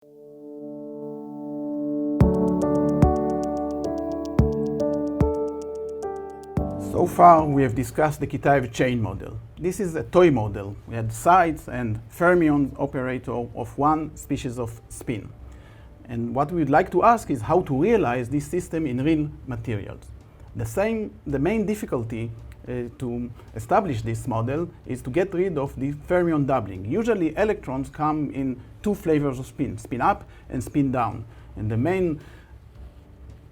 So far we have discussed the Kitaev chain model. This is a toy model. We had sites and fermion operator of one species of spin. And what we'd like to ask is how to realize this system in real materials. The main difficulty to establish this model is to get rid of the fermion doubling. Usually electrons come in two flavors of spin, spin up and spin down. And the main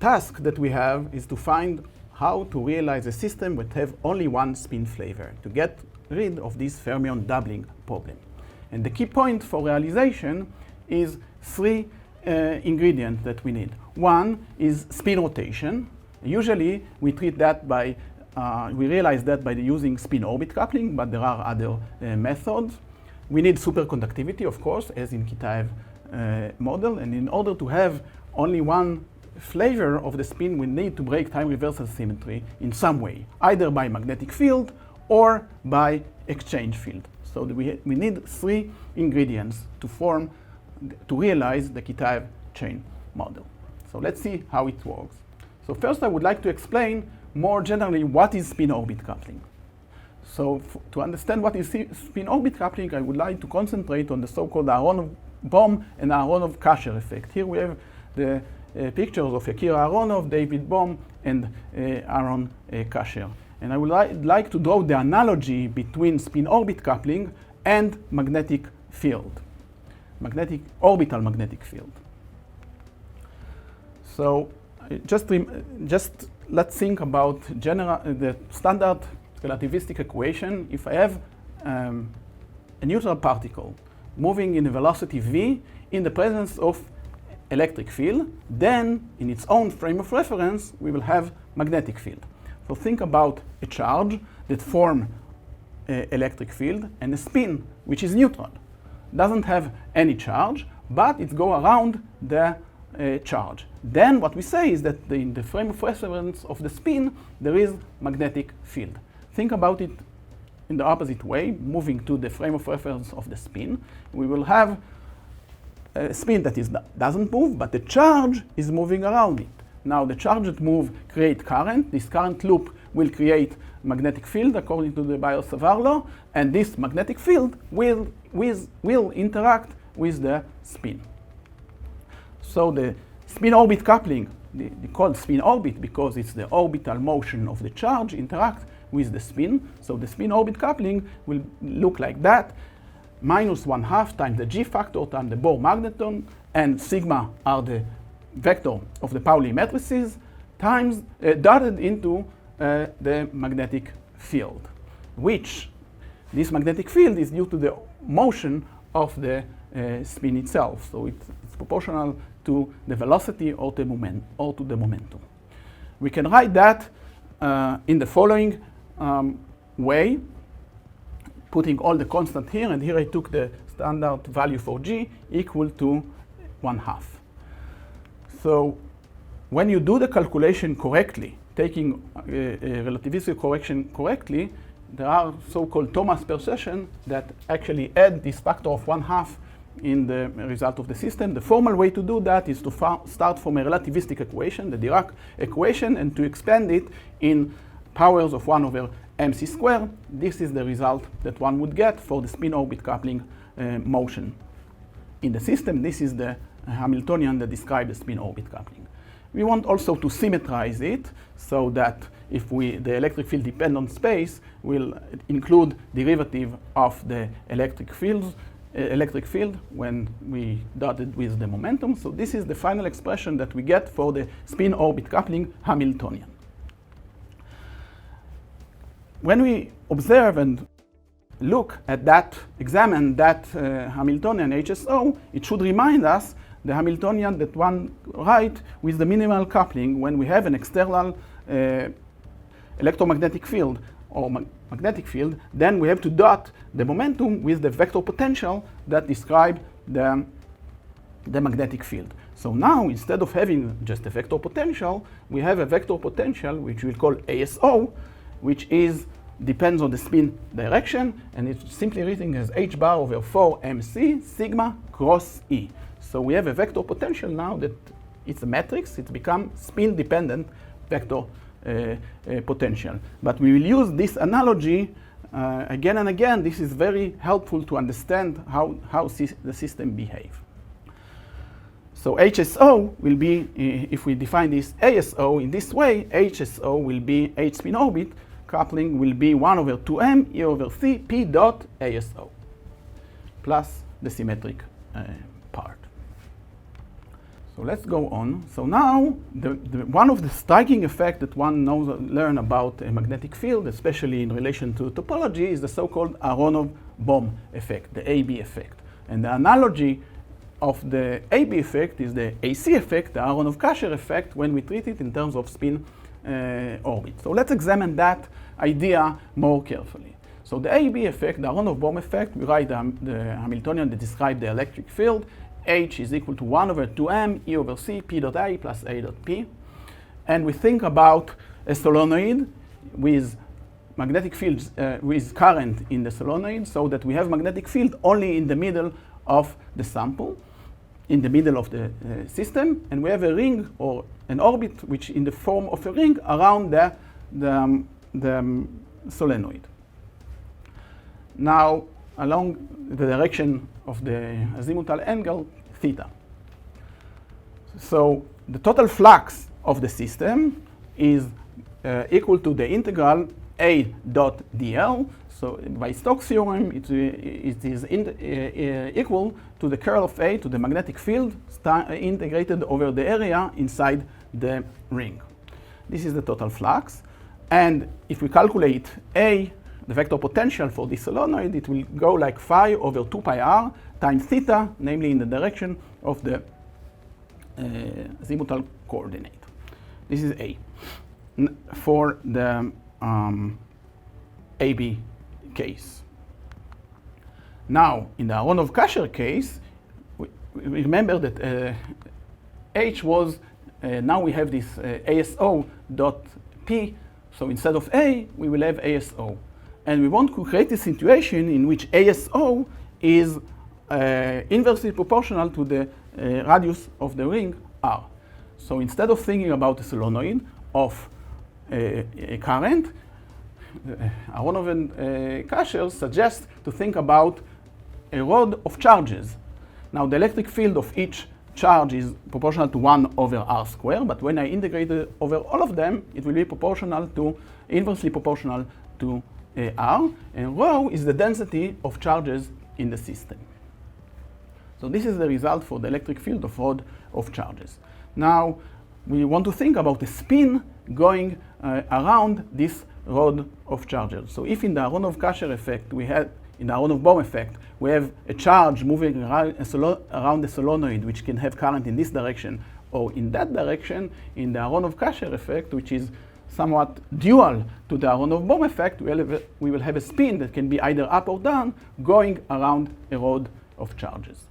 task that we have is to find how to realize a system that have only one spin flavor, to get rid of this fermion doubling problem. And the key point for realization is three ingredients that we need. One is spin rotation. Usually we treat that by, we realize that by using spin-orbit coupling, but there are other methods. We need superconductivity, of course, as in Kitaev model, and in order to have only one flavor of the spin, we need to break time reversal symmetry in some way, either by magnetic field or by exchange field. So we need three ingredients to realize the Kitaev chain model. So let's see how it works. So first I would like to explain more generally what is spin-orbit coupling. So to understand what is spin-orbit coupling, I would like to concentrate on the so-called Aronov-Bohm and Aronov-Kasher effect. Here we have the pictures of Yakir Aronov, David Bohm, and Aaron Kasher. And I would like to draw the analogy between spin-orbit coupling and magnetic field, orbital magnetic field. So just let's think about the standard relativistic equation. If I have a neutral particle moving in a velocity v in the presence of electric field, then in its own frame of reference we will have magnetic field. So think about a charge that forms electric field and a spin which is neutral. Doesn't have any charge, but it goes around the charge. Then what we say is that in the frame of reference of the spin there is magnetic field. Think about it in the opposite way, moving to the frame of reference of the spin. We will have a spin that doesn't move, but the charge is moving around it. Now the charge that move create current. This current loop will create magnetic field according to the Biot-Savart law, and this magnetic field will interact with the spin. So the spin-orbit coupling, they call spin-orbit because it's the orbital motion of the charge interact with the spin. So the spin-orbit coupling will look like that. -1/2 times the G factor times the Bohr magneton, and sigma are the vector of the Pauli matrices, times dotted into the magnetic field, which this magnetic field is due to the motion of the spin itself. So it's proportional to the velocity or to the momentum. We can write that in the following way, putting all the constant here, and here I took the standard value for G equal to 1/2. So when you do the calculation correctly, taking relativistic correction correctly, there are so-called Thomas precession that actually add this factor of 1/2 in the result of the system. The formal way to do that is to start from a relativistic equation, the Dirac equation, and to expand it in powers of 1/mc squared. This is the result that one would get for the spin-orbit coupling motion in the system. This is the Hamiltonian that describes the spin-orbit coupling. We want also to symmetrize it so that if the electric field depend on space, we'll include derivative of the electric field when we dotted with the momentum. So this is the final expression that we get for the spin-orbit coupling Hamiltonian. When we observe and look at that, examine that Hamiltonian HSO, it should remind us the Hamiltonian that one write with the minimal coupling when we have an external electromagnetic field or magnetic field. Then we have to dot the momentum with the vector potential that describe the magnetic field. So now, instead of having just a vector potential, we have a vector potential which we'll call ASO, which depends on the spin direction, and it's simply written as h bar over 4 mc sigma cross E. So we have a vector potential now that it's a matrix. It's become spin-dependent vector potential. But we will use this analogy again and again. This is very helpful to understand how the system behaves. So HSO will be, if we define this ASO in this way, HSO will be H spin orbit coupling will be 1 over 2m E over C P dot ASO plus the symmetric part. So let's go on. So now, one of the striking effects that one learn about a magnetic field, especially in relation to topology, is the so-called Aronov-Bohm effect, the AB effect. And the analogy of the AB effect is the AC effect, the Aronov-Kasher effect, when we treat it in terms of spin orbit. So let's examine that idea more carefully. So the AB effect, the Aronov-Bohm effect, we write the Hamiltonian that describes the electric field. H is equal to 1 over 2m E over C P dot I plus A dot P. And we think about a solenoid with magnetic fields, with current in the solenoid, so that we have magnetic field only in the middle of the sample, in the middle of the system, and we have a ring or an orbit which in the form of a ring around the solenoid. Now, along the direction of the azimuthal angle, theta. So the total flux of the system is equal to the integral A dot dl. So by Stokes' theorem, it is equal to the curl of A to the magnetic field integrated over the area inside the ring. This is the total flux. And if we calculate A, the vector potential for this solenoid, it will go like phi over 2 pi r times theta, namely in the direction of the azimuthal coordinate. This is A. For the AB case. Now, in the Aronov-Kasher case, we remember that H was, now we have this ASO dot P, so instead of A, we will have ASO. And we want to create a situation in which ASO is inversely proportional to the radius of the ring R. So instead of thinking about a solenoid of a current, Aronov and Kasher suggest to think about a rod of charges. Now, the electric field of each charge is proportional to 1 over r squared, but when I integrate it over all of them, it will be inversely proportional to r, and rho is the density of charges in the system. So this is the result for the electric field of rod of charges. Now, we want to think about the spin going around this rod of charges. So if in the Aronov-Kasher effect we had, in the Aronov-Bohm effect, we have a charge moving around the solenoid which can have current in this direction or in that direction, in the Aronov-Kasher effect, which is somewhat dual to the Aronov-Bohm effect, we will have a spin that can be either up or down going around a rod of charges.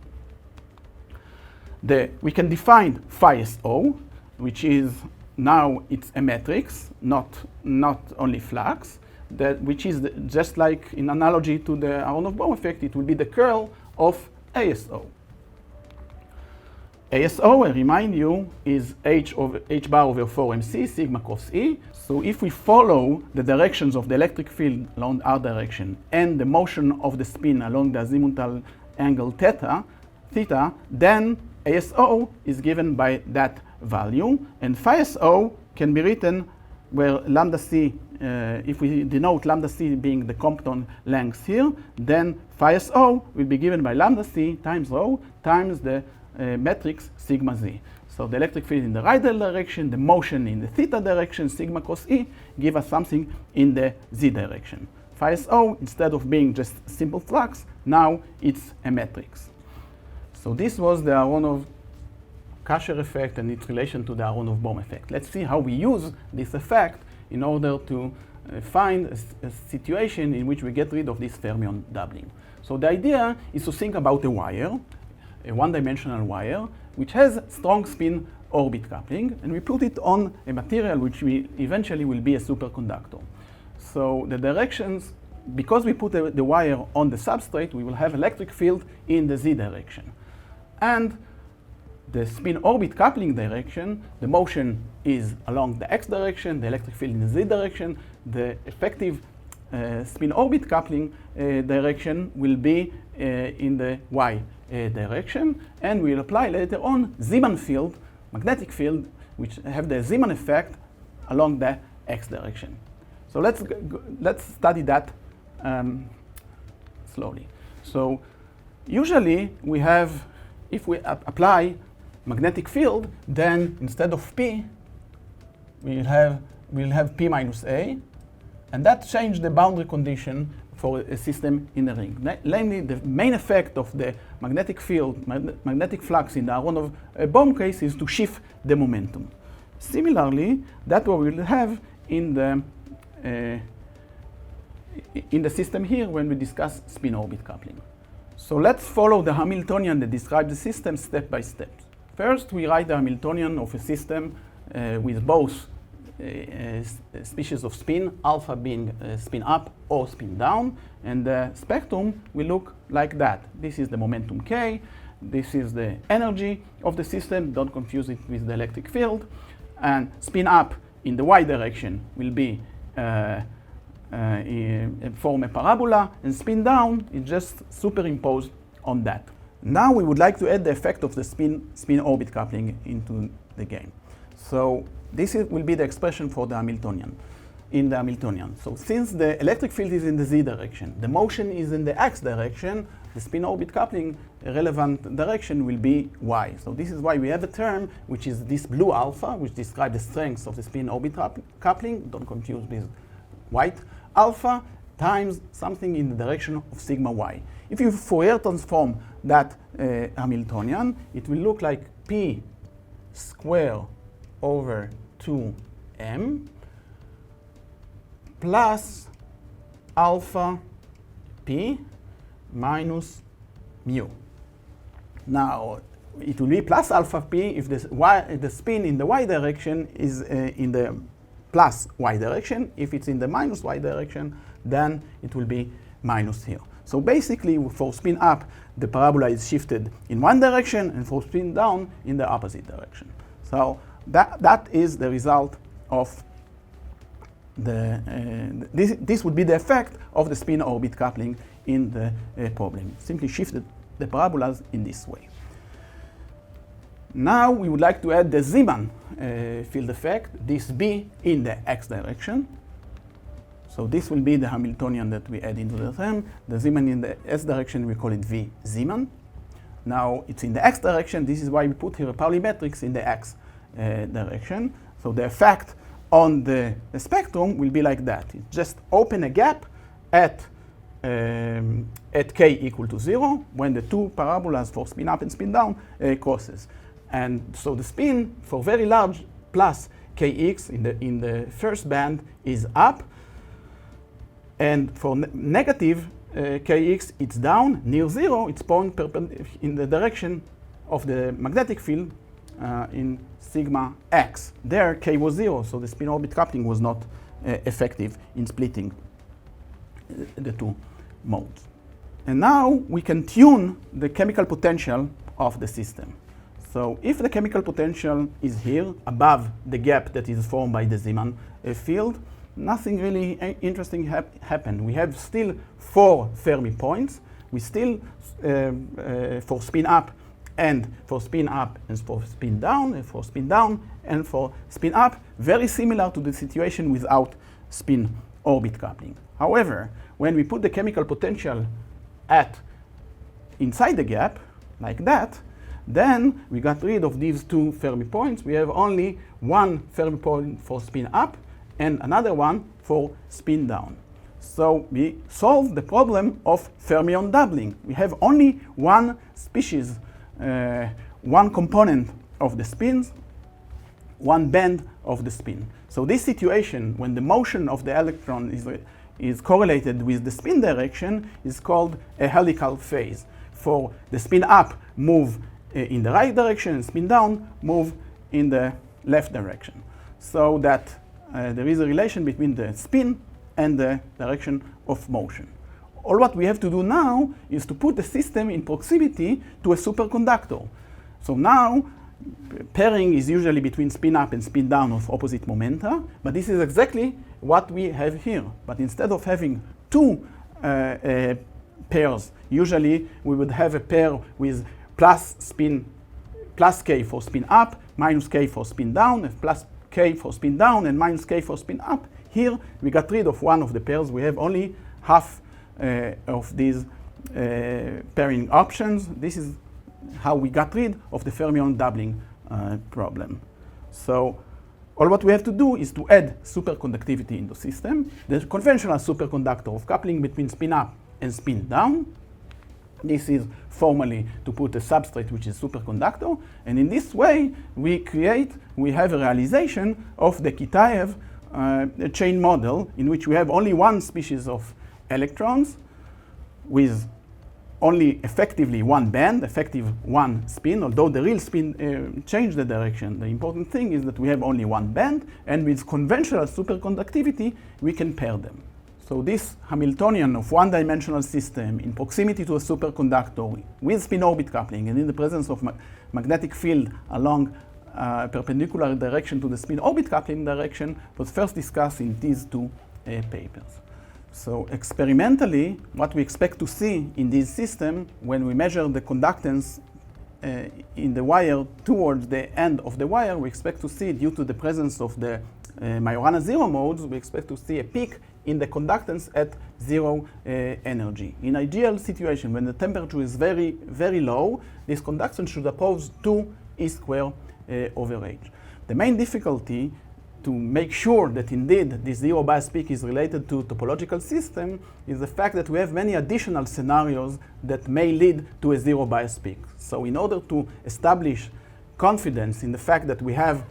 We can define phi SO, which is now it's a matrix, not only flux, which is just like in analogy to the Aronov-Bohm effect, it will be the curl of ASO. ASO, I remind you, is H bar over 4mc sigma cross E. So if we follow the directions of the electric field along R direction and the motion of the spin along the azimuthal angle theta, then ASO is given by that value, and phi SO can be written where lambda c, if we denote lambda c being the Compton length here, then phi SO will be given by lambda c times rho times the matrix sigma z. So the electric field in the radial direction, the motion in the theta direction, sigma cross E, give us something in the z direction. Phi SO, instead of being just simple flux, now it's a matrix. So this was the Aronov-Kasher effect and its relation to the Aronov-Bohm effect. Let's see how we use this effect in order to find a situation in which we get rid of this fermion doubling. So the idea is to think about a wire, a one-dimensional wire, which has strong spin orbit coupling, and we put it on a material which eventually will be a superconductor. So the directions, because we put the wire on the substrate, we will have electric field in the z direction. and the spin-orbit coupling direction, the motion is along the x direction, the electric field in the z direction, the effective spin-orbit coupling direction will be in the y direction, and we'll apply later on Zeeman field, magnetic field, which have the Zeeman effect along the x direction. So let's study that slowly. So usually we have, if we apply magnetic field, then instead of P, we'll have P minus A, and that changed the boundary condition for a system in a ring. Namely, the main effect of the magnetic field, magnetic flux in the Aronov bomb case is to shift the momentum. Similarly, that's what we'll have in the system here when we discuss spin-orbit coupling. So let's follow the Hamiltonian that describes the system step by step. First, we write the Hamiltonian of a system with both species of spin, alpha being spin up or spin down, and the spectrum will look like that. This is the momentum K, this is the energy of the system, don't confuse it with the electric field, and spin up in the y direction will be form a parabola, and spin down is just superimposed on that. Now we would like to add the effect of the spin-orbit coupling into the game. So this will be the expression for the Hamiltonian, in the Hamiltonian. So since the electric field is in the z direction, the motion is in the x direction, the spin-orbit coupling relevant direction will be y. So this is why we have a term which is this blue alpha, which describes the strength of the spin-orbit coupling, don't confuse with white alpha, times something in the direction of sigma y. If you Fourier transform that Hamiltonian, it will look like P square over 2m plus alpha P minus mu. Now, it will be plus alpha P if the spin in the y direction is in the plus y direction. If it's in the minus y direction, then it will be minus here. So basically, for spin up, the parabola is shifted in one direction, and for spin down, in the opposite direction. So that is the result of this would be the effect of the spin-orbit coupling in the problem. Simply shifted the parabolas in this way. Now we would like to add the Zeeman field effect, this B in the x direction. So this will be the Hamiltonian that we add into the term. The Zeeman in the s direction, we call it V Zeeman. Now it's in the x direction. This is why we put here a Pauli matrix in the x direction. So the effect on the spectrum will be like that. It just open a gap at k equal to 0 when the two parabolas for spin up and spin down crosses. And so the spin for very large plus kx in the first band is up, and for negative kx it's down near 0. It's point in the direction of the magnetic field in sigma x. There k was 0, so the spin-orbit coupling was not effective in splitting the two modes. And now we can tune the chemical potential of the system. So if the chemical potential is here above the gap that is formed by the Zeeman field, nothing really interesting happened. We have still 4 Fermi points. We still, for spin up and for spin up and for spin down and for spin down and for spin up, very similar to the situation without spin orbit coupling. However, when we put the chemical potential inside the gap, like that, then we got rid of these 2 Fermi points. We have only 1 Fermi point for spin up and another one for spin down. So we solve the problem of fermion doubling. We have only one species, one component of the spins, one band of the spin. So this situation, when the motion of the electron is correlated with the spin direction, is called a helical phase. For the spin up, move in the right direction, and spin down, move in the left direction. So that there is a relation between the spin and the direction of motion. All what we have to do now is to put the system in proximity to a superconductor. So now, pairing is usually between spin up and spin down of opposite momenta, but this is exactly what we have here. But instead of having two pairs, usually we would have a pair with plus k for spin up, minus k for spin down, and plus k for spin down, and minus k for spin up. Here we got rid of one of the pairs. We have only half of these pairing options. This is how we got rid of the fermion doubling problem. So all what we have to do is to add superconductivity in the system. The conventional superconductor of coupling between spin up and spin down. This is formally to put a substrate which is superconductor, and in this way we have a realization of the Kitaev chain model in which we have only one species of electrons with only effectively one band, effective one spin, although the real spin changed the direction. The important thing is that we have only one band, and with conventional superconductivity we can pair them. So this Hamiltonian of one-dimensional system in proximity to a superconductor with spin-orbit coupling and in the presence of magnetic field along perpendicular direction to the spin-orbit coupling direction was first discussed in these two papers. So experimentally, what we expect to see in this system when we measure the conductance in the wire towards the end of the wire, we expect to see, due to the presence of the Majorana zero modes, we expect to see a peak in the conductance at zero energy. In ideal situation, when the temperature is very, very low, this conductance should oppose 2 E squared over h. The main difficulty to make sure that indeed this zero bias peak is related to topological system is the fact that we have many additional scenarios that may lead to a zero bias peak. So in order to establish confidence in the fact that we have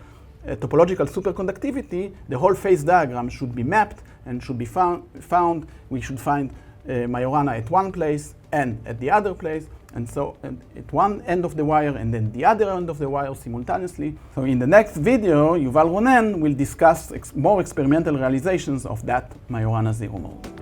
a topological superconductivity, the whole phase diagram should be mapped and should be found. We should find Majorana at one place and at the other place, and so at one end of the wire and then the other end of the wire simultaneously. So in the next video, Yuval Ronen will discuss more experimental realizations of that Majorana zero mode.